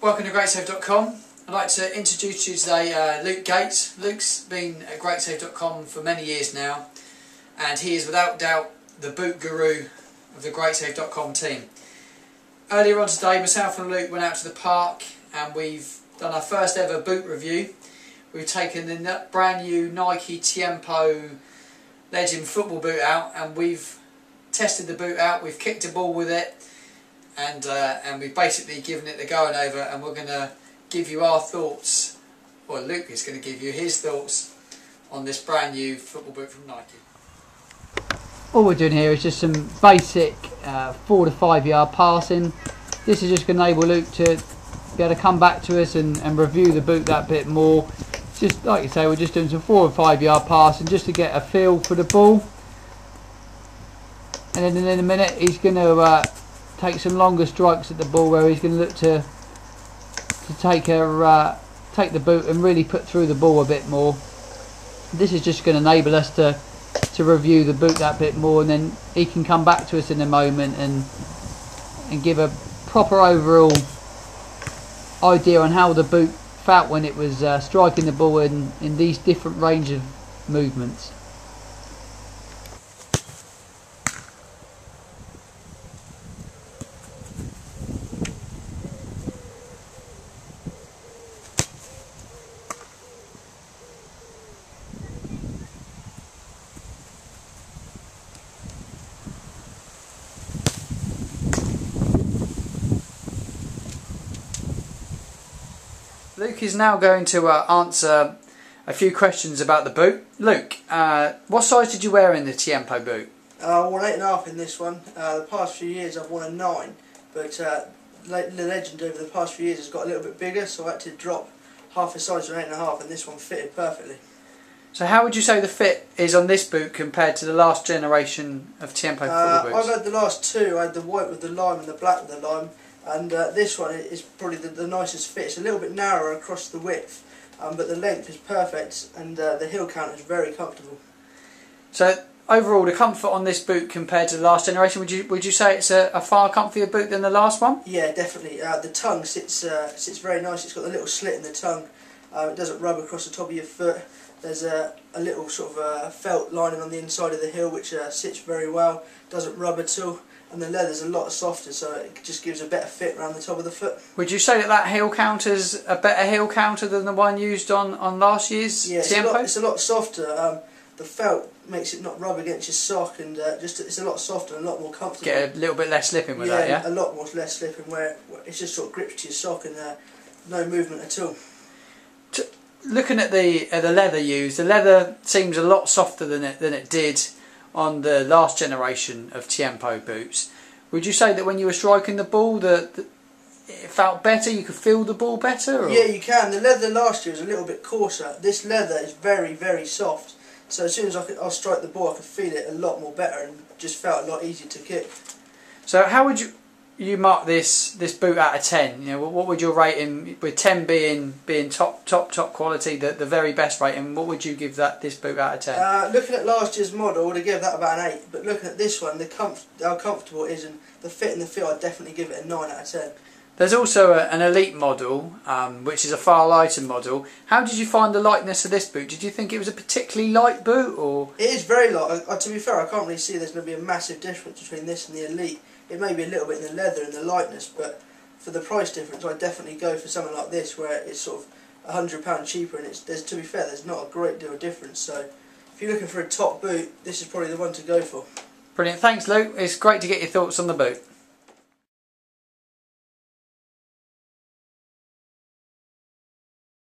Welcome to GreatSafe.com. I'd like to introduce you today Luke Gates. Luke's been at GreatSafe.com for many years now, and he is without doubt the boot guru of the GreatSafe.com team. Earlier on today, myself and Luke went out to the park and we've done our first ever boot review. We've taken the brand new Nike Tiempo Legend football boot out and we've tested the boot out, we've kicked a ball with it, and we've basically given it the going over, and we're going to give you our thoughts, or Luke is going to give you his thoughts on this brand new football boot from Nike. All we're doing here is just some basic 4 to 5 yard passing. This is just going to enable Luke to be able to come back to us and review the boot that bit more. Just like you say, we're just doing some 4 or 5 yard passing just to get a feel for the ball. And then in a minute he's going to take some longer strikes at the ball, where he's going to look to take the boot and really put through the ball a bit more. This is just going to enable us to review the boot that bit more, and then he can come back to us in a moment and give a proper overall idea on how the boot felt when it was striking the ball in these different range of movements. Luke is now going to answer a few questions about the boot. Luke, what size did you wear in the Tiempo boot? I won 8.5 in this one. The past few years I've won a 9, but the Legend over the past few years has got a little bit bigger, so I had to drop half a size to an 8.5, and this one fitted perfectly. So how would you say the fit is on this boot compared to the last generation of Tiempo football boots? I've had the last two. I had the white with the lime and the black with the lime, and this one is probably the nicest fit. It's a little bit narrower across the width, but the length is perfect, and the heel count is very comfortable. So overall, the comfort on this boot compared to the last generation, would you say it's a far comfier boot than the last one? Yeah, definitely. The tongue sits very nice. It's got a little slit in the tongue. It doesn't rub across the top of your foot. There's a little sort of felt lining on the inside of the heel, which sits very well. Doesn't rub at all. And the leather's a lot softer, so it just gives a better fit around the top of the foot. Would you say that heel counter's a better heel counter than the one used on last year's Tiempo? It's a lot softer. The felt makes it not rub against your sock, and it's a lot softer and a lot more comfortable. Get a little bit less slipping with that, yeah? A lot more less slipping, where it just sort of grips to your sock and no movement at all. Looking at the leather used, the leather seems a lot softer than it did on the last generation of Tiempo boots. Would you say that when you were striking the ball that it felt better, you could feel the ball better? Or? Yeah, you can. The leather last year was a little bit coarser. This leather is very, very soft. So as soon as I strike the ball, I could feel it a lot more better, and just felt a lot easier to kick. So how would you mark this boot out of 10? You know, what would your rating, with 10 being top quality, the very best rating? What would you give this boot out of 10? Looking at last year's model, I would have given that about an 8. But looking at this one, how comfortable it is and the fit and the feel, I'd definitely give it a 9 out of 10. There's also an elite model, which is a far lighter model. How did you find the lightness of this boot? Did you think it was a particularly light boot, or? It is very light. To be fair, I can't really see there's going to be a massive difference between this and the elite. It may be a little bit in the leather and the lightness, but for the price difference, I'd definitely go for something like this, where it's sort of £100 cheaper, and to be fair, there's not a great deal of difference. So if you're looking for a top boot, this is probably the one to go for. Brilliant. Thanks, Luke. It's great to get your thoughts on the boot.